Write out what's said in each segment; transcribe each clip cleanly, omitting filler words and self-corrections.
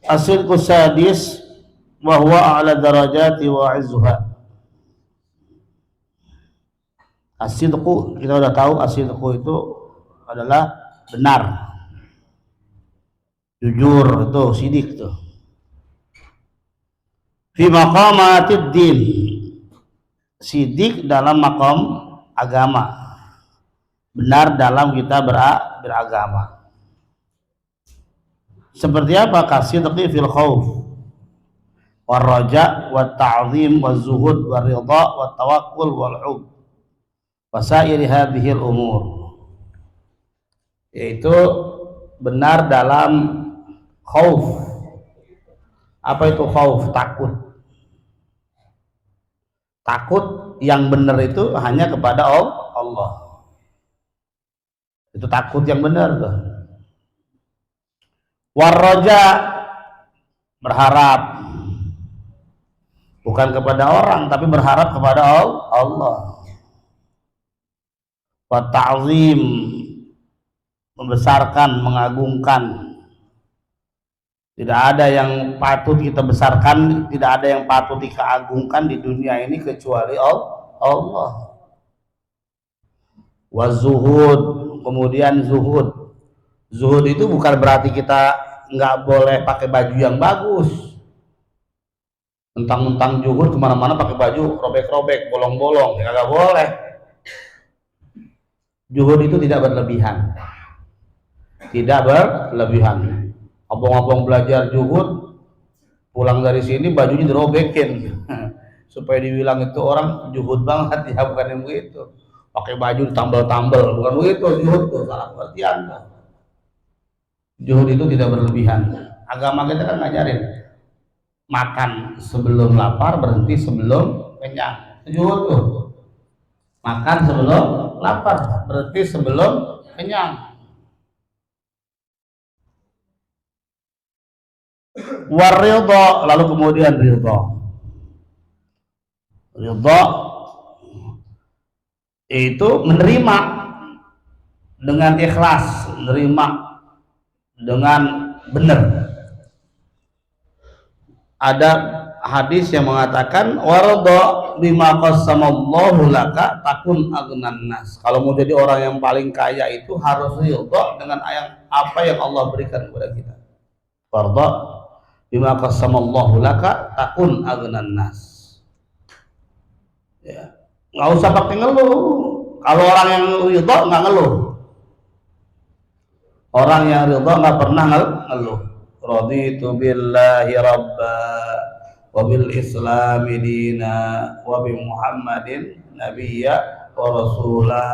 Asil kusadis wa huwa a'la darajati wa izzuha. Asidqu, kita udah tahu asidqu itu adalah benar, jujur, itu sidik tuh. Fi maqamatid din, sidik dalam maqam agama, benar dalam kita beragama. Seperti apa? Kasidqi fil khauf war raja wat ta'zim waz zuhud war ridha wat tawakkul wal hub wa sa'iri hadhihi al umur, yaitu benar dalam khauf. Apa itu khauf? Takut. Takut yang benar itu hanya kepada Allah. Itu takut yang benar tuh. Warroja, berharap, bukan kepada orang tapi berharap kepada Allah. Wa ta'zim, membesarkan, mengagungkan. Tidak ada yang patut kita besarkan, tidak ada yang patut kita agungkan di dunia ini kecuali Allah. Wa zuhud, kemudian zuhud. Zuhud itu bukan berarti kita nggak boleh pakai baju yang bagus, mentang-mentang zuhud kemana-mana pakai baju robek-robek, bolong-bolong, ya nggak boleh. Zuhud itu tidak berlebihan, Abang-abang belajar zuhud, pulang dari sini bajunya dirobekin supaya dibilang itu orang zuhud banget. Ya bukan yang begitu, pakai baju ditambal-tambal, bukan begitu. Zuhud itu salah pengertian. Zuhud itu tidak berlebihan. Agama kita kan ngajarin makan sebelum lapar, berhenti sebelum kenyang. Zuhud tuh makan sebelum lapar, berhenti sebelum kenyang. Waridha, lalu kemudian ridha. Ridha itu menerima dengan ikhlas, menerima dengan benar. Ada hadis yang mengatakan waradha bima qasamallahu laka takun aghnan nas. Kalau mau jadi orang yang paling kaya itu harus ridha dengan apa yang Allah berikan kepada kita. Waradha bima qasamallahu laka takun aghnan nas. Ya, nggak usah pakai ngeluh. Kalau orang yang ridha nggak ngeluh. Orang yang ridha nggak pernah ngeluh. Raditu billahi rabba wa bil islami dina wa bi Muhammadin nabiyya wa rasula.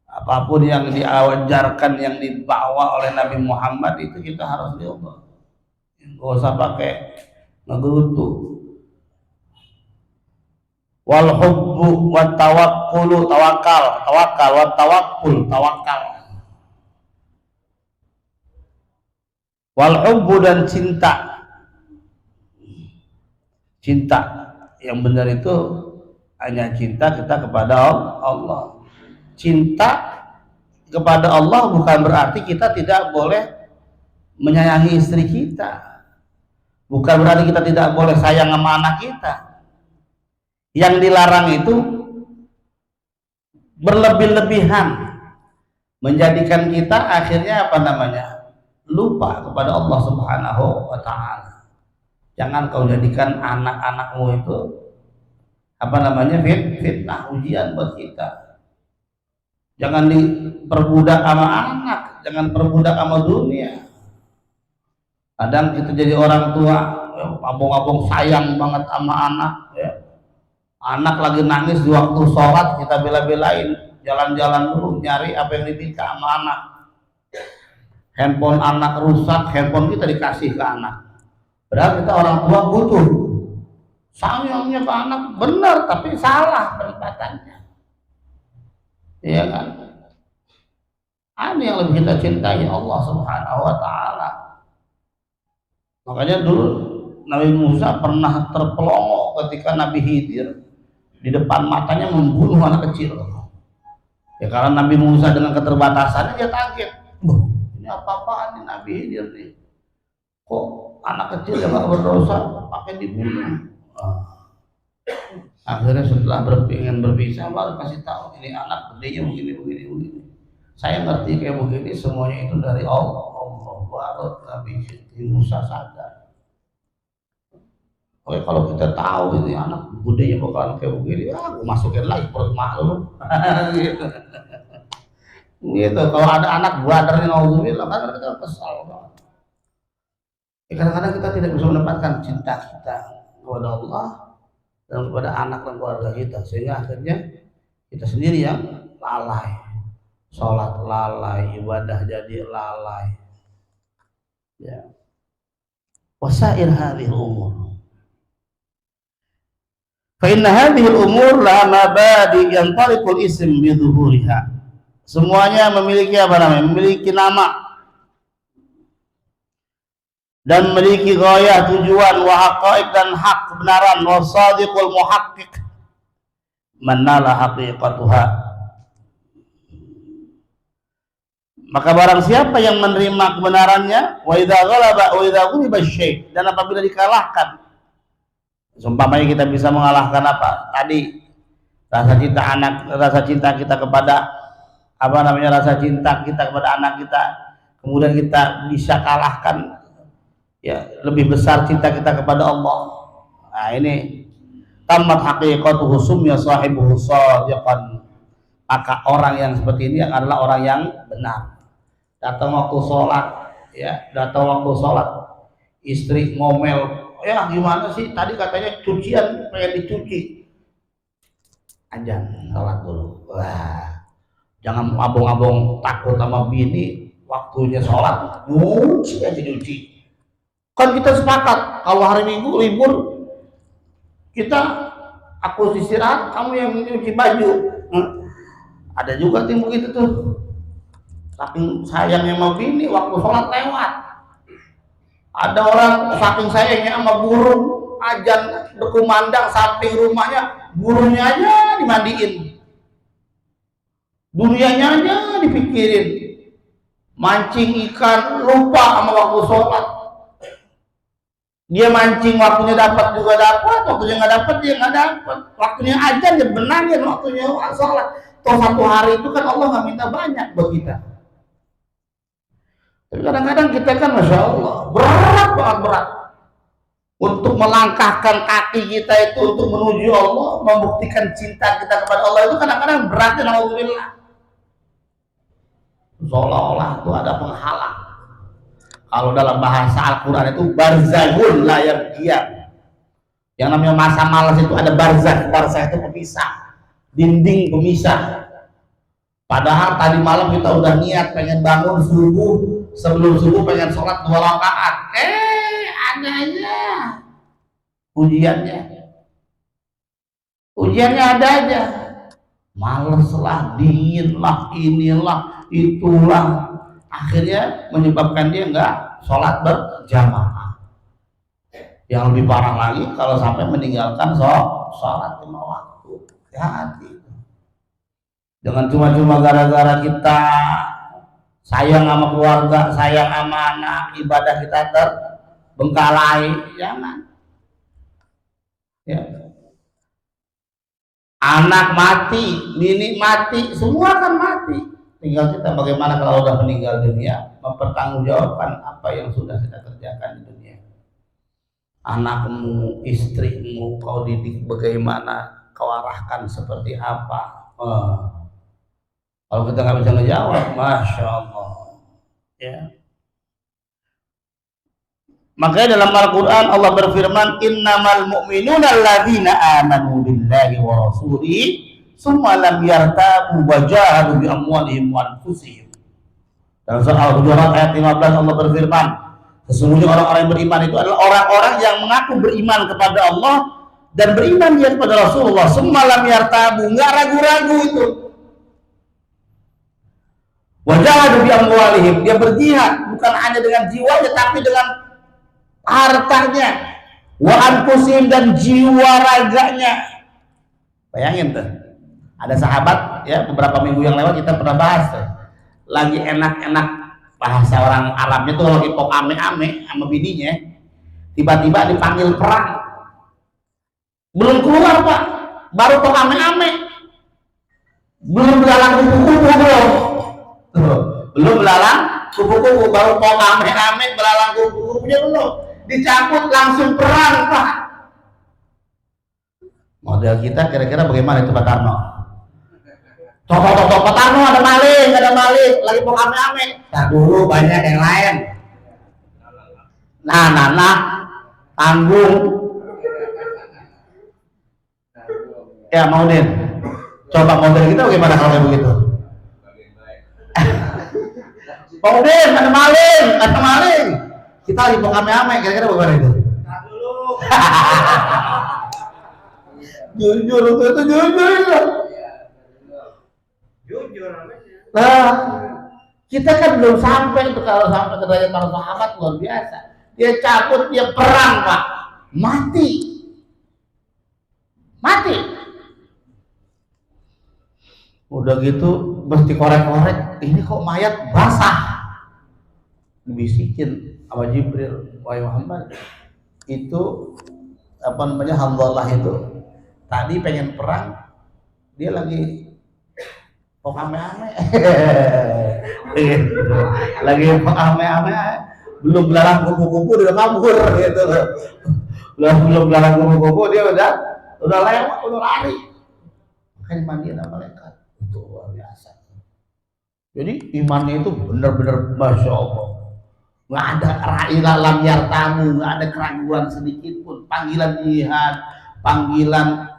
Apapun yang diajarkan, yang dibawa oleh Nabi Muhammad itu kita harus ridha. Nggak usah pakai ngegerutu. Wal hubbu wat tawakkulu, tawakal wat tawakkul, tawakal. Wal hubbu, dan cinta yang benar itu hanya cinta kita kepada Allah. Cinta kepada Allah bukan berarti kita tidak boleh menyayangi istri kita, bukan berarti kita tidak boleh sayang sama anak kita. Yang dilarang itu berlebih-lebihan, menjadikan kita akhirnya lupa kepada Allah Subhanahu wa ta'ala. Jangan kau jadikan anak-anakmu itu fitnah, ujian buat kita. Jangan diperbudak sama anak, jangan perbudak sama dunia. Kadang kita jadi orang tua, abang-abang sayang banget sama anak, ya. Anak lagi nangis di waktu sholat, kita bela-belain, jalan-jalan dulu nyari apa yang diminta sama anak. Handphone anak rusak, handphone kita dikasih ke anak. Padahal kita orang tua butuh. Sayangnya ke anak benar, tapi salah penempatannya. Iya kan? Ada yang lebih kita cintai, Allah Subhanahu wa ta'ala. Makanya dulu Nabi Musa pernah terpelongo ketika Nabi Khidir di depan matanya membunuh anak kecil. Ya karena Nabi Musa dengan keterbatasannya dia kaget. Ini apa-apaan nih Nabi Khidir nih? Kok anak kecil yang gak berdosa pakai dibunuh? Akhirnya setelah ingin berpisah baru kasih tahu ini anak gedenya begini. Saya ngerti kayak begini semuanya itu dari Allah. Baru Nabi Musa sadar. Oke, kalau kita tahu ini anak gedenya bakalan kayak begini, aku masukin lagi perut malu. Gitu. Gitu. Kalau ada anak brother yang nauzubillah, kan kita kesal banget. Kadang-kadang kita tidak bisa mendapatkan cinta kita kepada Allah dan kepada anak dan keluarga kita, sehingga akhirnya kita sendiri yang lalai, sholat lalai, ibadah jadi lalai. Ya. Wasair hadhil umur. Fa inna hadhil umur la mabadi yantariqul ism bi dhuhuriha. Semuanya memiliki apa namanya? Memiliki nama dan memiliki ghayah, tujuan, wa haqaiq dan hak kebenaran, wa sadiqul muhaqqiq man nala haqiqatuha. Maka barang siapa yang menerima kebenarannya, wa idza ghalaba wa idza ghuliba syai', dan apabila dikalahkan, seumpamanya kita bisa mengalahkan apa? Tadi rasa cinta kita kepada apa namanya, rasa cinta kita kepada anak kita, kemudian kita bisa kalahkan ya lebih besar cinta kita kepada Allah. Nah ini tamat haqiqatuhu sumya sahibuhu shadiqan. Maka orang yang seperti ini adalah orang yang benar. Datang waktu sholat, ya datang waktu sholat, istri ngomel, ya gimana sih tadi katanya cucian pengen dicuci, azan sholat dulu. Wah, jangan abong-abong takut sama bini, waktunya sholat nyuci aja nyuci. Kan kita sepakat kalau hari Minggu libur aku istirahat, kamu yang nyuci baju. Ada juga tim begitu tuh, saking sayangnya sama bini waktu sholat lewat. Ada orang saking sayangnya sama burung, azan berkumandang samping rumahnya, burungnya aja dimandiin, dunianya aja dipikirin, mancing ikan lupa sama waktu sholat. Dia mancing waktunya dapat juga dapat, waktunya nggak dapat dia nggak dapat, waktunya aja dia benarin, waktunya sholat. Toh satu hari itu kan Allah nggak minta banyak buat kita. Tapi kadang-kadang kita kan masya Allah berat untuk melangkahkan kaki kita itu untuk menuju Allah, membuktikan cinta kita kepada Allah itu kadang-kadang beratnya, alhamdulillah. Seolah-olah itu ada penghalang. Kalau dalam bahasa Al-Quran itu barzakhun la yabghiyah. Yang namanya masa malas itu ada barzakh. Barzakh itu pemisah, dinding pemisah. Padahal tadi malam kita udah niat pengen bangun subuh, sebelum subuh pengen sholat 2 rakaat. Ada aja ujiannya ada aja. Males lah, dingin lah, inilah, itulah. Akhirnya menyebabkan dia enggak sholat berjamaah. Yang lebih parah lagi kalau sampai meninggalkan sholat 5 waktu. Hati-hati. Jangan cuma-cuma gara-gara kita sayang sama keluarga, sayang sama anak, ibadah kita terbengkalai. Jangan. Ya. Anak mati, bini mati, semua akan mati. Tinggal kita bagaimana kalau sudah meninggal dunia, mempertanggungjawabkan apa yang sudah kita kerjakan di dunia. Anakmu, istrimu, kau didik bagaimana, kau arahkan seperti apa. Kalau kita nggak bisa ngejawab, masya Allah. Ya. Makanya dalam Al-Quran Allah berfirman, innamal mu'minuna alladzina amanu billahi wa rasulihi summa lam yartabu wa jahadu bi amwalihim wa anfusihim. Dalam surah Al-Hujurat ayat 15 Allah berfirman, sesungguhnya orang-orang yang beriman itu adalah orang-orang yang mengaku beriman kepada Allah dan beriman dia kepada Rasulullah. Summa lam yartabu, enggak ragu-ragu itu. Wa jahadu bi amwalihim, dia berjihad bukan hanya dengan jiwanya tapi dengan hartanya, wa anfusihim dan jiwa raganya. Bayangin tuh. Ada sahabat ya, beberapa minggu yang lewat kita pernah bahas tuh. Lagi enak-enak, bahasa orang Arabnya tuh lagi pok ame-ame sama bininya, tiba-tiba dipanggil perang. Belum keluar Pak, baru pok ame-ame, belum belalang kupu-kupu belum belalang kupu-kupu, baru pok ame-ame, belalang kupu-kupunya belum dicabut, langsung perang Pak. Model kita kira-kira bagaimana itu Pak Tarno? Tok Pak Tarno, ada maling, lagi pok ame-ame. Tak dulu, banyak yang lain. Nah, tanggung. Ya mau Din, coba model kita bagaimana kalau kayak begitu? Mau Din, ada maling. Kita lagi pok ame-ame, kira-kira bagaimana itu? Jujur itu jujur. Nah, kita kan belum sampai tuh, kalau sampai ke derajat para sahabat luar biasa. Dia cabut, dia perang Pak, mati. Udah gitu mesti korek-korek, ini kok mayat basah. Dibisikin sama Jibril, wahai Muhammad, itu apa namanya, Hamdallah itu tadi pengen perang, dia lagi pok ame-ame. Lagi pok ame-ame, belum belalang kupu-kupu udah kabur gitu loh. Belum belalang kupu-kupu dia udah lewat, udah lari. Makanya mandiin sama malaikat itu luar biasa. Jadi imannya itu benar-benar masya Allah, nggak ada ra'ila lam yartamu, nggak ada keraguan sedikit pun. Panggilan jihad, panggilan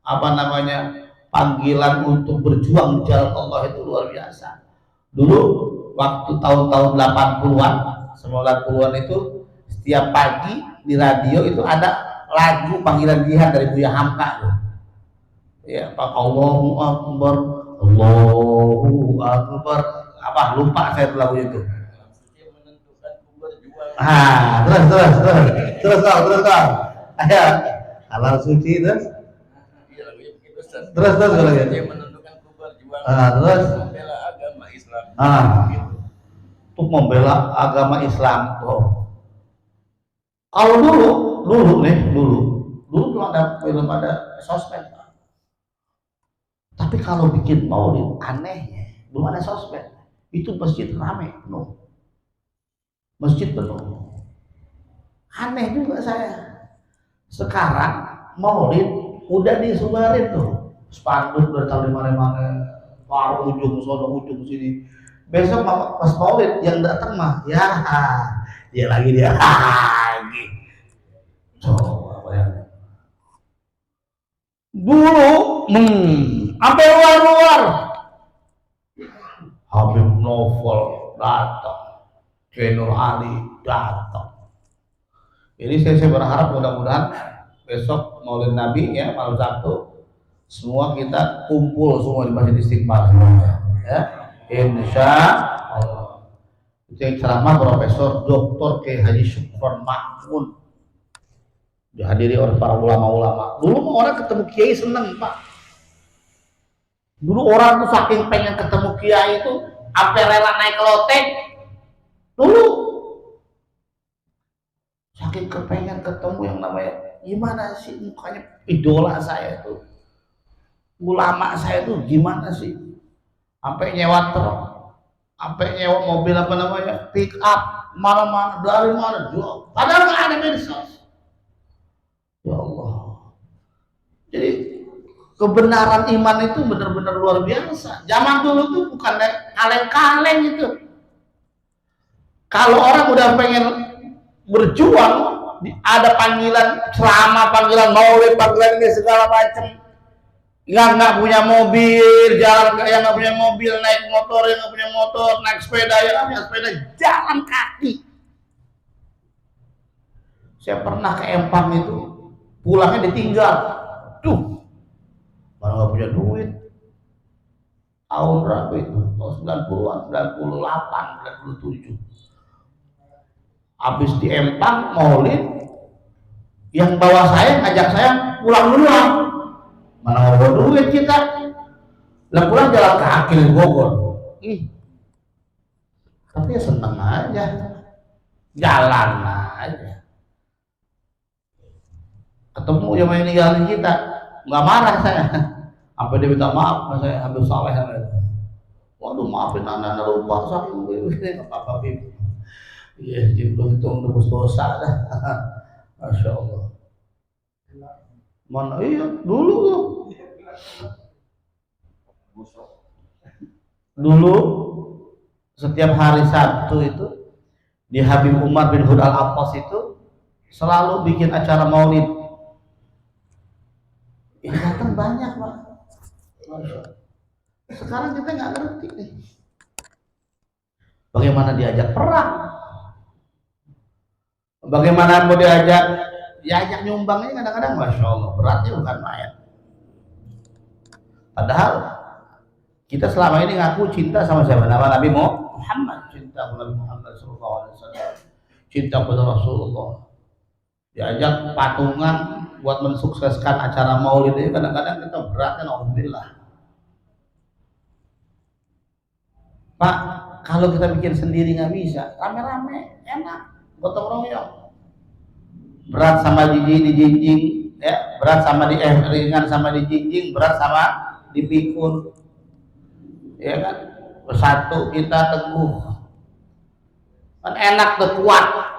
apa namanya, panggilan untuk berjuang di jalan Allah itu luar biasa. Dulu waktu tahun-tahun 80-an, 90-an itu setiap pagi di radio itu ada lagu panggilan jihad dari Buya Hamka tuh. Ya, Pak, Allahu Akbar, apa lupa saya tuh lagu itu. Terus. Ayo, halal suci terus. Terus kalau gitu. Terus membela agama Islam. Untuk membela agama Islam. Kalau dulu belum ada sosmed. Tapi kalau bikin maulid, anehnya belum ada sosmed. Itu masjid ramai penuh. Aneh juga saya. Sekarang maulid udah disubarin tuh, spanduk udah taruh di mana-mana, paruh ujung sono ujung sini. Besok pas maulid yang datang mah ya dia lagi. Coba bayangin. Dulu sampai luar Habib Novel datang, Zainul Ali datang. Jadi saya berharap mudah-mudahan besok Maulid Nabi ya, malam Sabtu semua kita kumpul semua di Masjid Istiqlal ya. Insya Allah. Itu yang ceramah Profesor Dr. K. Haji Syukron Mahmud, dihadiri oleh para ulama-ulama. Dulu orang ketemu kiai seneng Pak. Dulu orang tuh saking pengen ketemu kiai itu sampai rela naik loteng. Dulu saking kepengen ketemu yang namanya, gimana sih mukanya idola saya itu, ulama saya itu gimana sih, sampai nyewa truk, sampai nyewa mobil apa namanya, pick up, mana-mana, dari mana jual, padahal nggak ada medsos. Ya Allah. Jadi kebenaran iman itu benar-benar luar biasa. Zaman dulu tuh bukan kaleng-kaleng itu. Kalau orang udah pengen berjuang, ada panggilan ceramah, panggilan maulid, panggilan ini segala macam. Yang nggak punya mobil, jalan, yang nggak punya mobil naik motor, yang nggak punya motor naik sepeda, yang nggak punya sepeda jalan kaki. Saya pernah ke Empang itu, pulangnya ditinggal. Kalau nggak punya duit, tahun berapa itu? Tahun 90-an, 98, 97. Habis di Empang maulid, yang bawa saya, ngajak saya pulang duluan. Mana nggak bawa duit kita? Lah pulang jalan kaki dari Bogor. Tapi ya seneng aja, jalan aja. Ketemu yang main ninggalin kita, nggak marah saya. Sampai dia minta maaf, saya ambil saleh sama itu. Waduh, maafin anak lupa saking ini nggak apa-apa Bib. Iya, hitung tebus dosa dah. Masya Allah. Mana iya dulu tuh. Dulu setiap hari Sabtu itu di Habib Umar bin Hudal Abbas itu selalu bikin acara maulid. Yang datang banyak Pak. Sekarang kita nggak ngerti nih. Bagaimana diajak perang? Bagaimana mau diajak nyumbangnya kadang-kadang Masya Allah beratnya bukan main. Padahal kita selama ini ngaku cinta sama siapa? Nama Nabi Muhammad, cinta kepada Nabi Muhammad SAW, cinta kepada Rasulullah. Diajak patungan buat mensukseskan acara maulid ini kadang-kadang kita beratkan alhamdulillah. Pak, kalau kita bikin sendiri nggak bisa, rame-rame enak, gotong royong. Berat sama dijinjing, ya, berat sama ringan sama dijinjing, berat sama dipikul. Ya kan, bersatu kita teguh kan enak tuh, kuat.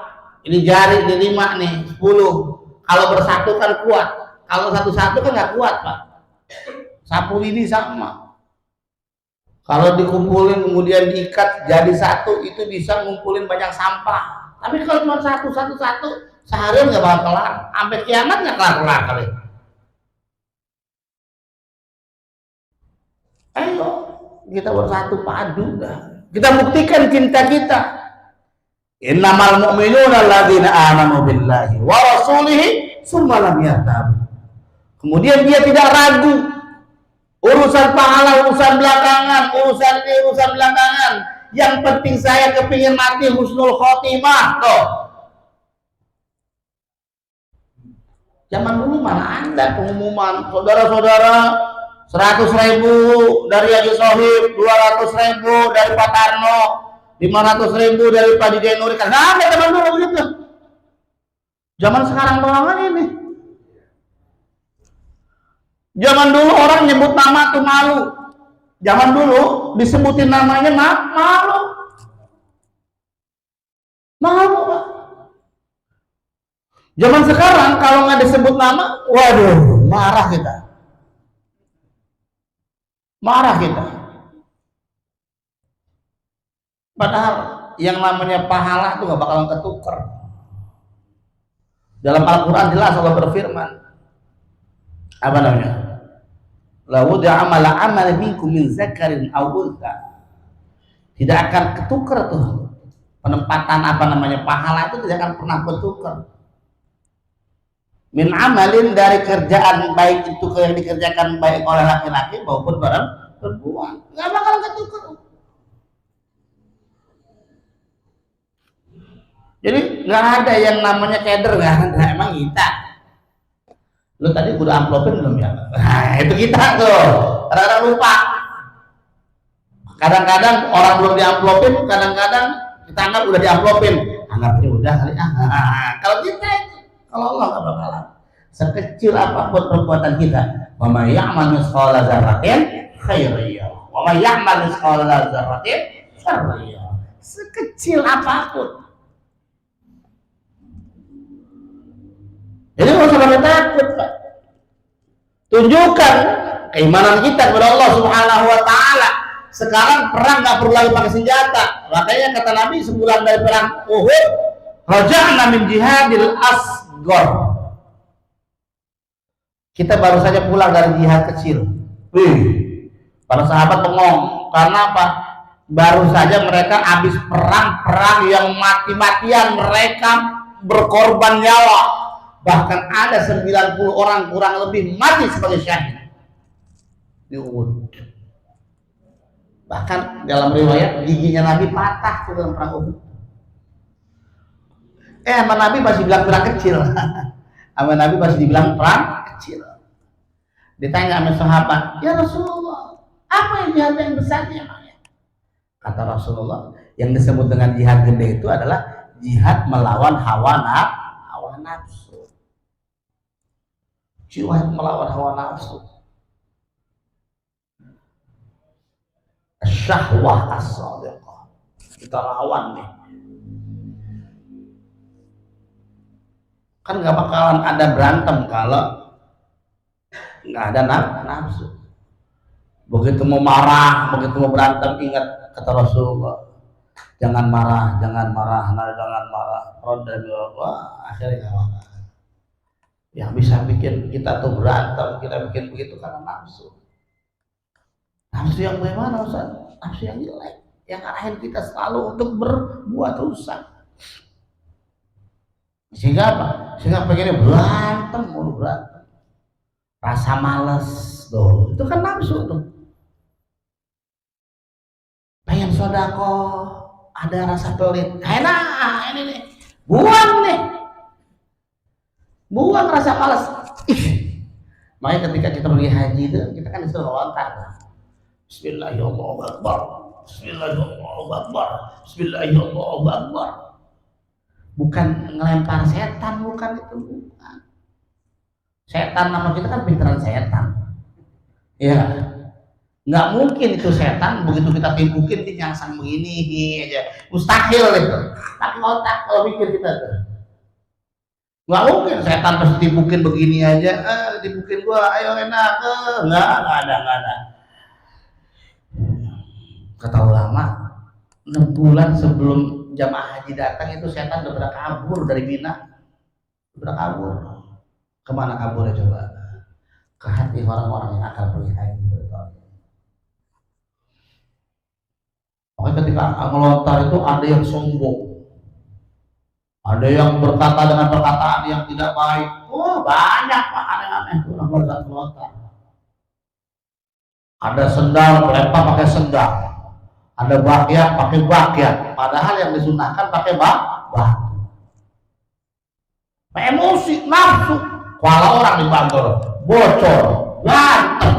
Ini jari ini 5 nih 10, kalau bersatu kan kuat, kalau satu-satu kan nggak kuat Pak. Sapu lidi sama, kalau dikumpulin kemudian diikat jadi satu itu bisa ngumpulin banyak sampah. Tapi kalau cuma satu seharian nggak bakal kelar, sampai kiamat nggak kelar kali. Ayo kita bersatu padu dah. Kita buktikan cinta kita. Innamal mu'minuna alladzina amanu billahi wa rasulihi tsumma lam yartabu. Kemudian dia tidak ragu. Urusan pahala, urusan belakangan, urusan belakangan. Yang penting saya kepingin mati husnul khotimah toh. Zaman dulu mana ada pengumuman saudara-saudara 100.000 dari Haji Sohib, 200.000 dari Pak Tarno, 500.000 dari Pak Didi Nuri. Kan ada zaman dulu begitu. Zaman sekarang doang ini. Zaman dulu orang nyebut nama tuh malu. Zaman dulu disebutin namanya malu. Malu Pak. Zaman sekarang kalau nggak disebut nama, waduh, marah kita. Marah kita. Padahal yang namanya pahala itu nggak bakalan ketukar. Dalam Al-Quran jelas Allah berfirman, apa namanya? La wudi'a amala amal minkum min zakarin aw untha. Tidak akan ketukar tuh penempatan apa namanya pahala itu tidak akan pernah bertukar. Min amalin dari kerjaan baik itu yang dikerjakan baik oleh laki-laki maupun perempuan, nggak bakal ketukar. Jadi nggak ada yang namanya keder, nggak ada, emang kita. Lu tadi udah amplopin belum ya? Nah, itu kita tuh. Kadang-kadang lupa. Kadang-kadang orang belum diamplopin, kadang-kadang kita anggap udah diamplopin. Anggapnya udah kali. Kalau kita itu, kalau Allah nggak bakalan. Sekecil apapun perbuatan kita, wa may ya'mal mithqala dzarratin khairan yarah, wa may ya'mal mithqala dzarratin syarran yarah. Sekecil apapun. Jadi nggak usah pada takut Pak. Tunjukkan keimanan kita kepada Allah Subhanahu Wa Taala. Sekarang perang nggak perlu lagi pakai senjata. Makanya kata Nabi sebulan dari perang Uhud, raja'na min jihadil asghar. Kita baru saja pulang dari jihad kecil. Para sahabat bengong. Karena apa? Baru saja mereka habis perang yang mati-matian, mereka berkorban nyawa. Bahkan ada 90 orang kurang lebih mati sebagai syahid di Uhud. Bahkan dalam riwayat giginya Nabi patah dalam perang Uhud. Sama Nabi masih bilang perang kecil. Sama Nabi masih dibilang perang kecil. Ditanya sama sahabat, ya Rasulullah, Apa yang jihad yang besarnya emangnya? Kata Rasulullah, yang disebut dengan jihad gede itu adalah jihad melawan hawa nafsu. Jihad melawan hawa nafsu. Syahwah as-sadiqah. Kita lawan nih. Kan gak bakalan ada berantem kalau nggak ada nafsu. Begitu mau marah, begitu mau berantem, ingat kata Rasulullah, jangan marah, jangan marah. Wah, akhirnya gak marah. Yang bisa bikin kita tuh berantem, kita bikin begitu karena nafsu. Nafsu yang bagaimana Ustaz? Nafsu yang jelek, yang arahin kita selalu untuk berbuat rusak. Sehingga apa? Sehingga pengennya berantem, rasa males tuh, itu kan nafsu tuh. Pengen sodako, ada rasa pelit, enak ini nih, buang rasa males. Makanya ketika kita pergi haji itu, kita kan disuruh lontar. Bismillahirrahmanirrahim. Bismillahirrahmanirrahim. Bismillahirrahmanirrahim. Bukan ngelempar setan, bukan itu, bukan. Setan nama kita kan pinteran setan. Ya, nggak mungkin itu setan begitu kita timbukin dia nyangsang begini aja, mustahil itu. Tapi otak kalau mikir kita tuh, nggak mungkin setan pasti timbukin begini aja, timbukin gua, ayo enak, nggak ada. Kata ulama, 6 bulan sebelum jamaah haji datang itu setan udah pada kabur dari Mina, udah kabur. Kemana kaburnya coba? Ke hati orang-orang yang akan pergi haji. Makanya ketika melontar itu ada yang sombong, ada yang berkata dengan perkataan yang tidak baik. Oh banyak Pak, aneh-aneh orang melontar. Ada sendal melempar pakai sendal, ada bakyat pakai bakyat, padahal yang disunahkan pakai batu. Emosi, nafsu, kalau orang dibantor, bocor, berantem,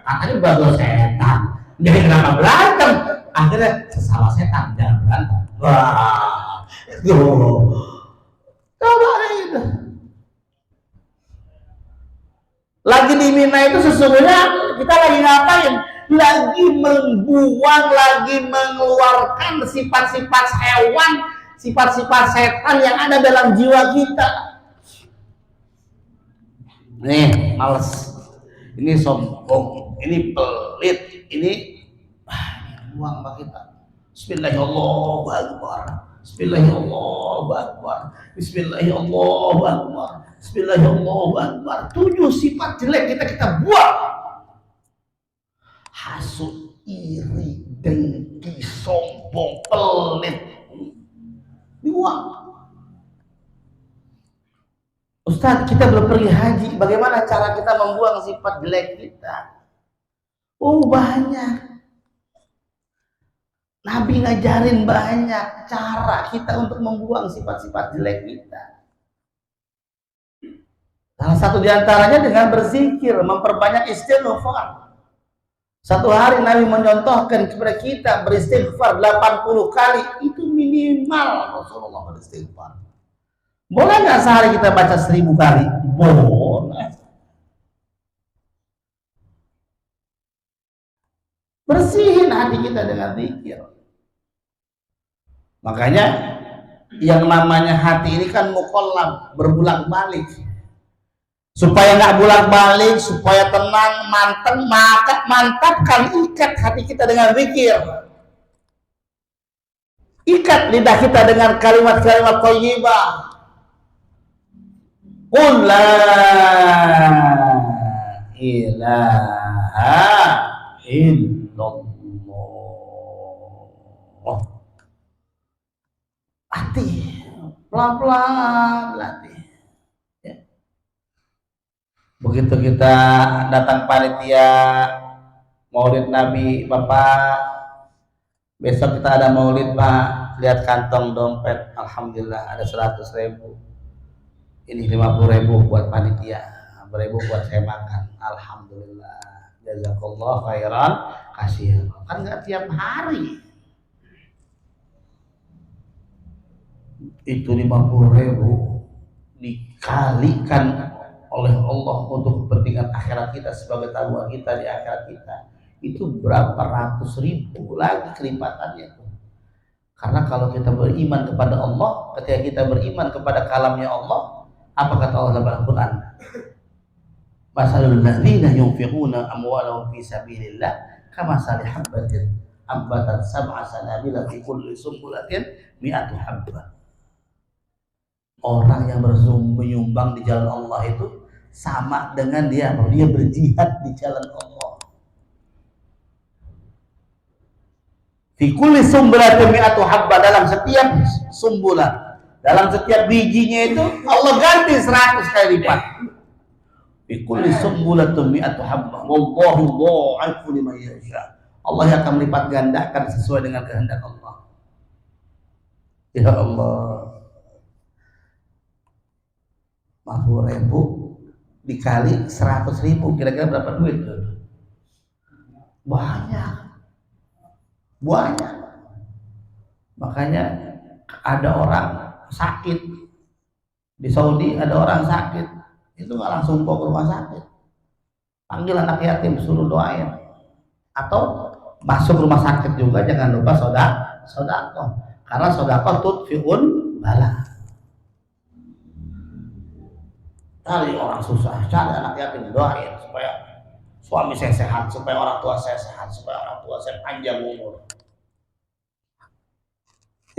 katanya bagol setan. Jadi kenapa berantem? Akhirnya sesama setan, jangan berantem. Wah, tuh, coba itu. Lagi di Mina itu sesungguhnya kita lagi ngapain? Lagi membuang, lagi mengeluarkan sifat-sifat hewan, sifat-sifat setan yang ada dalam jiwa kita. Nih, males. Ini sombong, ini pelit, ini buang sama kita. Bismillahirrahmanirrahim. Bismillahirrahmanirrahim. Bismillahirrahmanirrahim. Bismillahirrahmanirrahim. 7 sifat jelek kita buang. Hasud, iri, dengki, sombong, pelit, dibuang. Ustaz, kita belum pergi haji, bagaimana cara kita membuang sifat jelek kita? Oh banyak. Nabi ngajarin banyak cara kita untuk membuang sifat-sifat jelek kita. Salah satu diantaranya dengan berzikir, memperbanyak istighfar. Satu hari Nabi mencontohkan kepada kita beristighfar 80 kali, itu minimal Rasulullah beristighfar. Boleh nggak sehari kita baca 1000 kali? Boleh. Bersihin hati kita dengan zikir. Makanya yang namanya hati ini kan muqallab, berbolak-balik. Supaya nggak bolak-balik, supaya tenang, mantap, maka mantapkan, ikat hati kita dengan zikir. Ikat lidah kita dengan kalimat-kalimat thayyibah. Qul la ilaha illallah. Latih, pelan-pelan latih. Ya. Begitu kita datang panitia Maulid Nabi, Bapak, besok kita ada Maulid Pak, lihat kantong dompet, alhamdulillah ada 100.000. Ini 50.000 buat panitia, 1.000 buat saya makan, alhamdulillah. Jazakallah khairan kasih. Kan nggak tiap hari. Itu 50.000 dikalikan oleh Allah untuk kepentingan akhirat kita sebagai tabungan kita di akhirat kita, itu berapa ratus ribu lagi kelipatannya tuh. Karena kalau kita beriman kepada Allah, ketika kita beriman kepada kalamnya Allah, apa kata Allah dalam Al-Quran? Masalul ladzina yunfiquna amwalahum fi sabilillah kamathali habbatin ambatat sab'a sanabila fi kulli sunbulatin mi'atu habbah. Orang yang menyumbang di jalan Allah itu sama dengan dia berjihad di jalan Allah. Fi kulli sumbulatin mi'atu habbah, dalam setiap sumbulan, dalam setiap bijinya itu Allah ganti 100 kali lipat. Fi kulli sumbulatin mi'atu habbah wallahu dha'ifu liman yasha. Allah yang akan melipat gandakan sesuai dengan kehendak Allah. Ya Allah, 50.000 dikali 100.000 kira-kira berapa duit tuh? Banyak. Makanya ada orang sakit di Saudi, ada orang sakit itu nggak langsung bawa ke rumah sakit, panggil anak yatim suruh doain, atau masuk rumah sakit juga jangan lupa sodakoh, karena sodakoh tutfi'un bala. Cari orang susah, cari anak yatim, doain supaya suami saya sehat, supaya orang tua saya sehat, supaya orang tua saya panjang umur.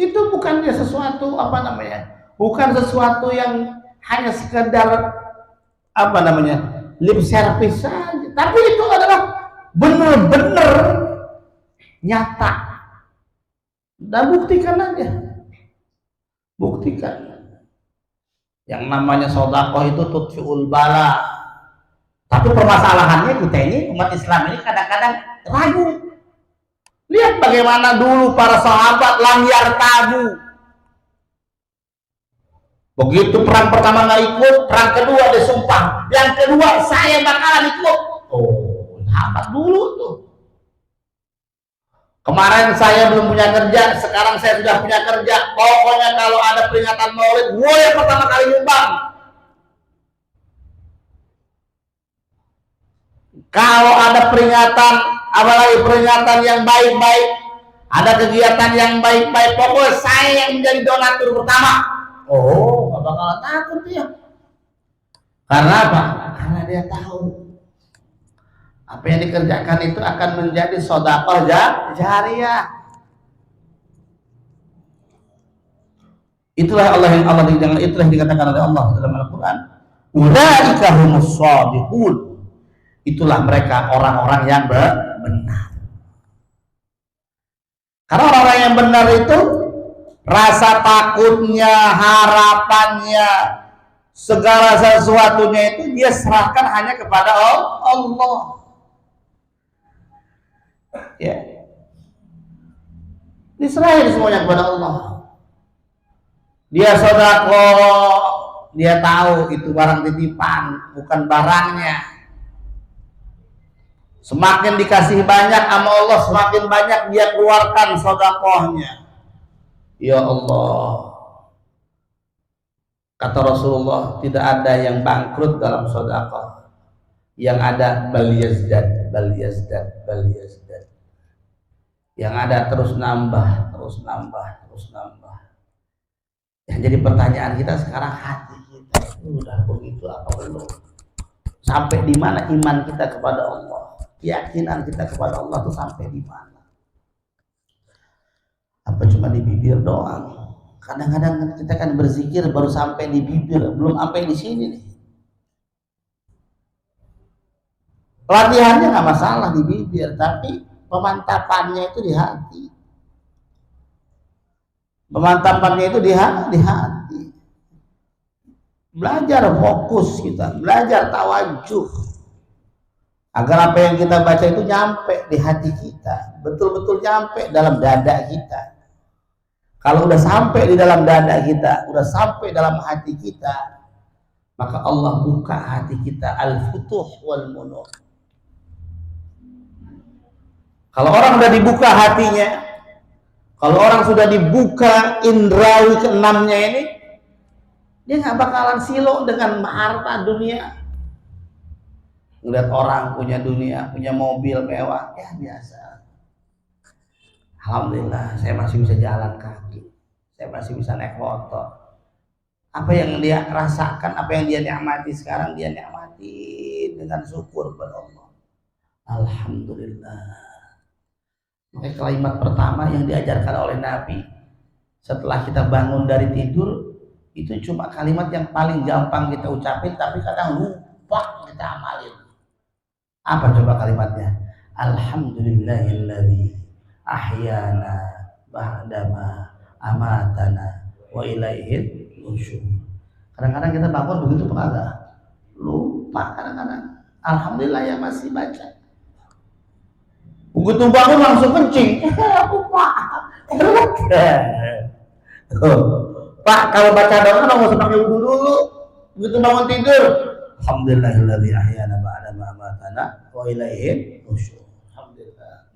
Itu bukannya sesuatu bukan sesuatu yang hanya sekedar lip service saja, tapi itu adalah benar-benar nyata. Dan buktikan aja, buktikan. Yang namanya sedekah itu tutfi'ul bala. Tapi permasalahannya kita ini, umat Islam ini kadang-kadang ragu. Lihat bagaimana dulu para sahabat lam yartabu. Begitu perang pertama nggak ikut, perang kedua dia sumpah, yang kedua saya bakalan ikut. Oh, sahabat dulu tuh. Kemarin saya belum punya kerja, sekarang saya sudah punya kerja. Pokoknya kalau ada peringatan Maulid, gue yang pertama kali nyumbang. Kalau ada peringatan, apalagi peringatan yang baik-baik, ada kegiatan yang baik-baik, pokoknya saya yang menjadi donatur pertama. Oh, gak bakalan takut dia. Karena apa? Karena dia tahu apa yang dikerjakan itu akan menjadi sedekah jariyah. Itulah itulah yang dikatakan oleh Allah dalam Al-Quran. Ulaika humus shadiqun. Itulah mereka orang-orang yang benar. Karena orang-orang yang benar itu rasa takutnya, harapannya, segala sesuatunya itu dia serahkan hanya kepada Allah. Ya, diserahin semuanya kepada Allah. Dia sedekah, dia tahu itu barang titipan, bukan barangnya. Semakin dikasih banyak sama Allah, semakin banyak dia keluarkan sedekahnya. Ya Allah, kata Rasulullah, tidak ada yang bangkrut dalam sedekah. Yang ada bal yazdad. Yang ada terus nambah. Yang jadi pertanyaan kita sekarang, hati kita udah begitu apa belum? Sampai di mana iman kita kepada Allah? Keyakinan kita kepada Allah itu sampai di mana? Apa cuma di bibir doang? Kadang-kadang kita kan berzikir baru sampai di bibir, belum sampai di sini nih. Latihannya nggak masalah di bibir, tapi pemantapannya itu di hati. Pemantapannya itu di hati. Belajar fokus kita, belajar tawajuh, agar apa yang kita baca itu nyampe di hati kita, betul-betul nyampe dalam dada kita. Kalau udah sampai di dalam dada kita, udah sampai dalam hati kita, maka Allah buka hati kita, al-futuh wal munur. Kalau orang sudah dibuka hatinya, kalau orang sudah dibuka indrawi keenamnya ini, dia nggak bakalan silo dengan harta dunia. Ngeliat orang punya dunia, punya mobil mewah, ya biasa. Alhamdulillah, saya masih bisa jalan kaki, saya masih bisa naik motor. Apa yang dia rasakan, apa yang dia nikmati sekarang, dia nikmati dengan syukur kepada Allah. Alhamdulillah. Makanya kalimat pertama yang diajarkan oleh Nabi setelah kita bangun dari tidur, itu cuma kalimat yang paling gampang kita ucapin, tapi kadang lupa kita amalin. Apa coba kalimatnya? Alhamdulillahilladzi ahyana ba'dama amatana wa ilaihil nusyur. Kadang-kadang kita bangun begitu pengaga, lupa kadang-kadang. Alhamdulillah ya masih baca. Begitu bangun langsung kencing. Lupa. Pak, kalau baca doa kan nggak usah pakai wudu dulu. Begitu bangun tidur, alhamdulillahilladzi ahyana ba'da ma amatana wa ilaihi nusyur. Alhamdulillah.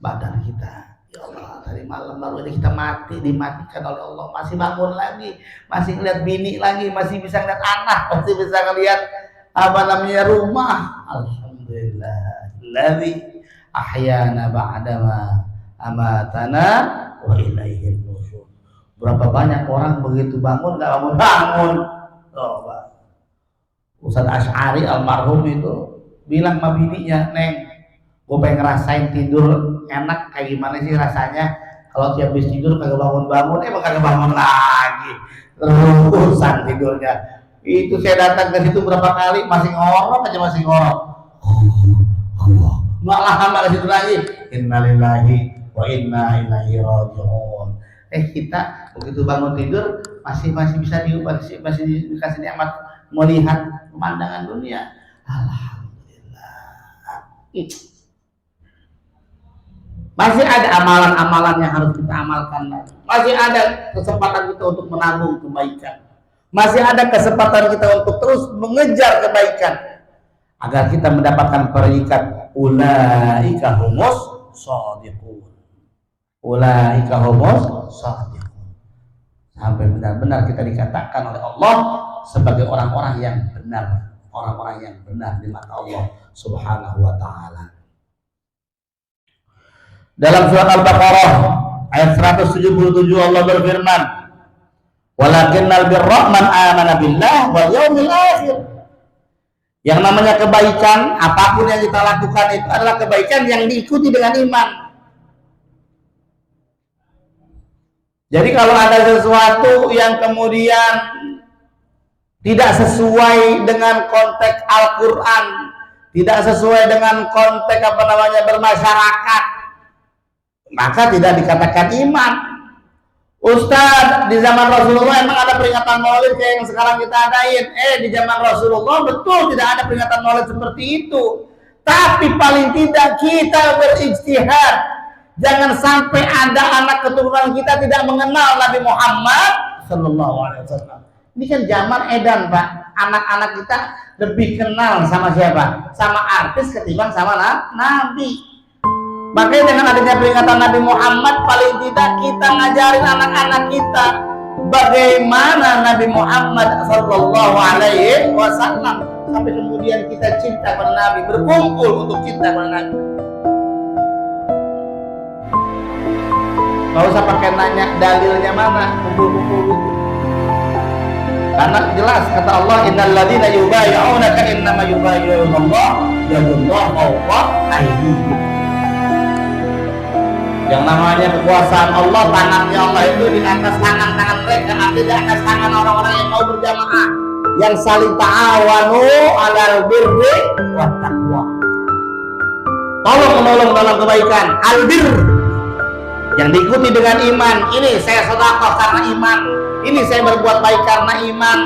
Badan kita, ya Allah, tadi malam baru aja kita mati, dimatikan oleh Allah, masih bangun lagi, masih ngeliat bini lagi, masih bisa ngeliat anak, masih bisa ngeliat apa namanya rumah. Alhamdulillahilladzi ahyana ba'da ma amatana wa ilaihi nusyur. Berapa banyak orang begitu bangun nggak bangun-bangun. Oh, Ustaz Asy'ari almarhum itu bilang sama bininya, Neng, gue pengen ngerasain tidur enak kayak gimana sih rasanya kalau tiap habis tidur kagak bangun-bangun, kagak bangun lagi, terusan tidurnya. Itu saya datang ke situ berapa kali masih ngorok aja, masih ngorok. Allah, malah lama ke situ lagi. Innalillahi wa inna ilaihi raji'un. Kita begitu bangun tidur masih bisa masih dikasih nikmat melihat pemandangan dunia. Alhamdulillah. Masih ada amalan-amalan yang harus kita amalkan. Masih ada kesempatan kita untuk menabung kebaikan. Masih ada kesempatan kita untuk terus mengejar kebaikan agar kita mendapatkan peringkat ulaika humus shadiqun. Ulaika humus shadiqun. Sampai benar-benar kita dikatakan oleh Allah sebagai orang-orang yang benar, orang-orang yang benar di mata Allah Subhanahu wa taala. Dalam surat Al-Baqarah ayat 177 Allah berfirman, "Walakinnal birra man amana billah wal yaumil akhir." Yang namanya kebaikan, apapun yang kita lakukan itu adalah kebaikan yang diikuti dengan iman. Jadi kalau ada sesuatu yang kemudian tidak sesuai dengan konteks Al-Quran, tidak sesuai dengan konteks bermasyarakat, maka tidak dikatakan iman. Ustadz, di zaman Rasulullah emang ada peringatan maulid kayak yang sekarang kita adain? Di zaman Rasulullah betul tidak ada peringatan maulid seperti itu. Tapi paling tidak kita berijtihad. Jangan sampai ada anak keturunan kita tidak mengenal Nabi Muhammad Sallallahu Alaihi Wasallam. Ini kan zaman edan, Pak. Anak-anak kita lebih kenal sama siapa? Sama artis ketimbang sama Nabi. Makanya dengan adanya peringatan Nabi Muhammad, paling tidak kita ngajarin anak-anak kita bagaimana Nabi Muhammad Sallallahu Alaihi Wasallam, sampai kemudian kita cinta pada Nabi, berkumpul untuk cinta pada Nabi. Gak usah pakai nanya dalilnya mana, kumpul-kumpul gitu. Karena jelas kata Allah, innal ladzina yubayyi'unaka innama yubayyi'unallah yadullahu fawqa aydihim. Yang namanya kekuasaan Allah, tangannya Allah itu di atas tangan-tangan mereka, artinya di atas tangan orang-orang yang mau berjamaah, yang saling ta'awanu 'alal birri wat taqwa. Tolong-menolong dalam kebaikan, albir, yang diikuti dengan iman. Ini saya sedekah karena iman, ini saya berbuat baik karena iman.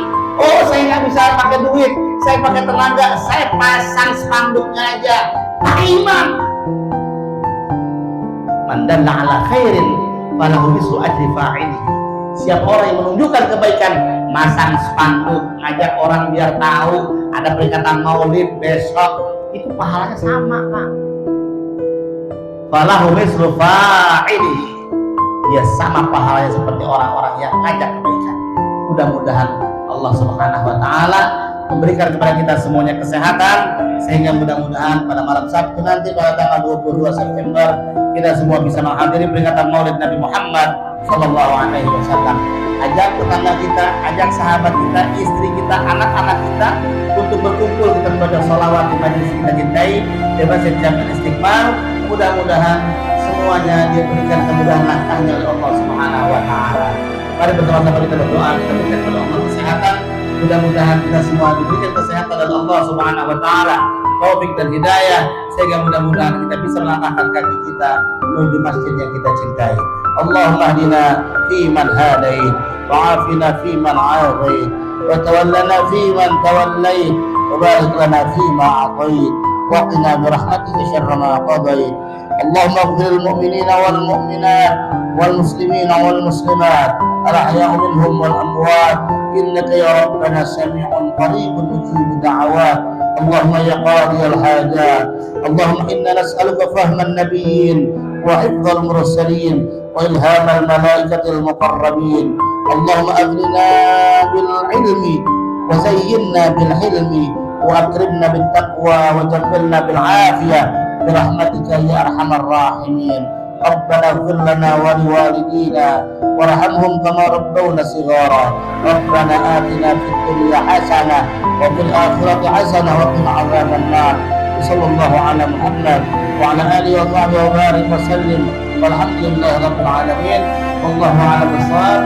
Oh, saya nggak bisa pakai duit, saya pakai tenaga, saya pasang spanduknya aja, pakai iman. Man dalla ala khairin falahu mislu ajri fa'ilihi. Siapa orang yang menunjukkan kebaikan, masang spanduk, ngajak orang biar tahu ada peringatan maulid besok, itu pahalanya sama, Pak. falahu mislu fa'ilihi, dia sama pahalanya seperti orang-orang yang ngajak kebaikan. Mudah-mudahan Allah Subhanahu wa taala memberikan kepada kita semuanya kesehatan, sehingga mudah-mudahan pada malam Sabtu nanti pada tanggal 22 September kita semua bisa menghadiri peringatan Maulid Nabi Muhammad sallallahu alaihi wasallam. Ajak tetangga kita, ajak sahabat kita, istri kita, anak-anak kita untuk berkumpul, kita membaca sholawat di majelis kita cintai, di Masjid Jami'ul Istiqmal. Mudah-mudahan semuanya diberikan kemudahan langkahnya oleh Allah Subhanahu wa taala. Mari bersama-sama kita berdoa, kita berikan kepada Allah kesehatan. Mudah-mudahan kita semua diberikan kesehatan dari Allah Subhanahu wa taala, taufik dan hidayah, sehingga mudah-mudahan kita bisa melangkahkan kaki kita menuju masjid yang kita cintai. Allahumma hdina fi man hadait, wa afina fi man afait, wa tawallana fi man tawallait, wa barik lana fi ma atait, wa qina bi rahmatika syarra ma qadait. Allahumma ighfir lil mu'minina wal mu'minat wal muslimina wal muslimat al-ahya'u minhum wal amwat, innaka ya rabbana sami'un qaribun mujibud da'awat. Allahumma ya qadiyal hajat, Allahumma inna nas'aluka fahman nabiyyin wa hifdzal mursalin wa ilhamal malaikatil muqarrabin. Allahumma aghnina bil ilmi wa zayyinna bil hilmi wa akrimna bit taqwa wa jammilna bil afiyah birahmatika ya arhamar rahimin. Rabbana ighfir lana wa liwalidina warhamhum kama rabbawna shighara. Rabbana atina fid dunya hasanah wa fil akhirati hasanah wa qina adzaban nar. Sallallahu ala Muhammad wa ala alihi wa sahbihi wa barik wa sallim. Walhamdulillahi rabbil alamin. Wallahu a'lam bissawab.